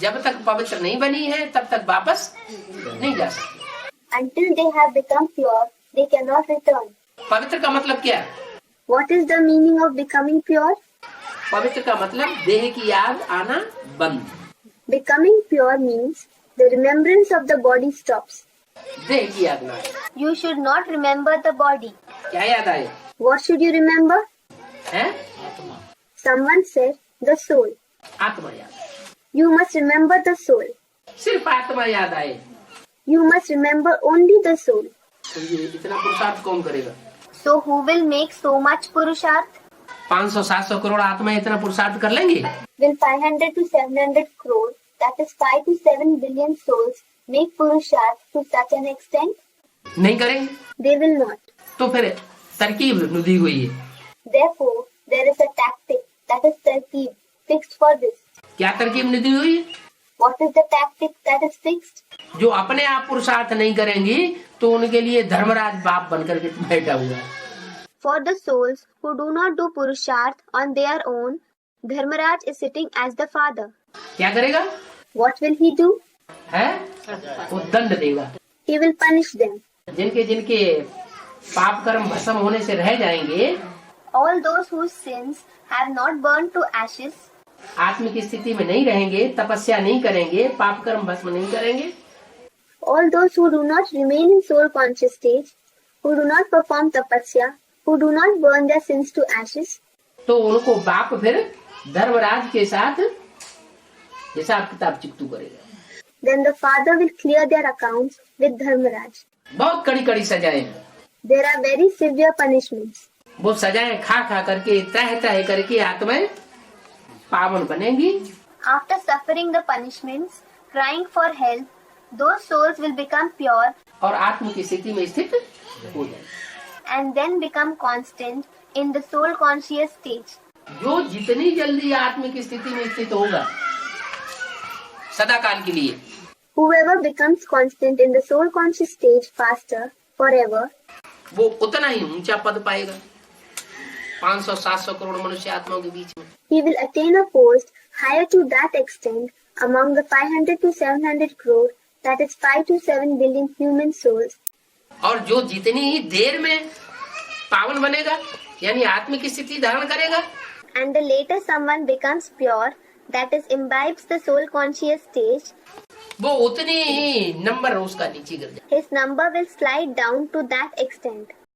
जब तक पवित्र नहीं बनी है तब तक वापस नहीं जा सकती। Until they have become pure, they cannot return. पवित्र का मतलब क्या है? What is the meaning of becoming pure? पवित्र का मतलब देह की याद आना बंद। Becoming pure means the remembrance of the body stops. देह की याद ना आए। You should not remember the body. क्या याद आए? What should you remember? है Someone said the soul. आत्मा याद। You must remember the soul. सिर्फ आत्मा याद आए You must remember only the soul. तो ये इतना पुरुषार्थ कौन करेगा? So who will make so much purusharth? 500-700 crore आत्मा इतना पुरुषार्थ कर लेंगे? Will 500 to 700 crore, that is 5 to 7 billion souls, make purusharth to such an extent? नहीं करेंगे। They will not. तो फिर तरकीब दी हुई है। Therefore, there is a tactic, that is tarkeeb, fixed for this. क्या तरकीब दी हुई है? What is the tactic that is fixed? जो अपने आप पुरुषार्थ नहीं करेंगी तो उनके लिए धर्मराज बाप बनकर के बैठा हुआ है। For the souls who do not do purusharth on their own, Dharmaraj is sitting as the father. क्या करेगा? What will he do? है वो दंड देगा। He will punish them. जिनके जिनके पाप कर्म भस्म होने से रह जाएंगे, All those whose sins have not burned to ashes, आत्म की स्थिति में नहीं रहेंगे, तपस्या नहीं करेंगे, पाप कर्म भस्म नहीं करेंगे, all those who do not remain in soul conscious stage, who do not perform tapasya, who do not burn their sins to ashes, तो उनको बाप फिर धर्मराज के साथ हिसाब किताब चिकटू करेगा। then the father will clear their accounts with Dharmaraj. बहुत कड़ी कड़ी सजाएं। There are very severe punishments. वो सजाएं खा खा करके तह तह करके आत्माएं पावन बनेंगी। After suffering the punishments, crying for help, those souls will become pure और आत्म की स्थिति में स्थित हो जाए। and then become constant in the soul conscious stage. जो जितनी जल्दी आत्म की स्थिति में स्थित होगा सदा काल के लिए, Whoever becomes constant in the soul conscious stage faster, forever, वो उतना ही ऊंचा पद पाएगा 500-700 करोड़ मनुष्य आत्माओं के बीच में। he will attain a post higher to that extent among the 500 to 700 crore, that is 5 to 7 billion human souls. और जो जितनी ही देर में पावन बनेगा यानी आत्म की स्थिति धारण करेगा, And the later someone becomes pure, that is imbibes the soul conscious stage, वो उतनी ही नंबर उसका नीचे गिर जाए। his number will slide down to that extent.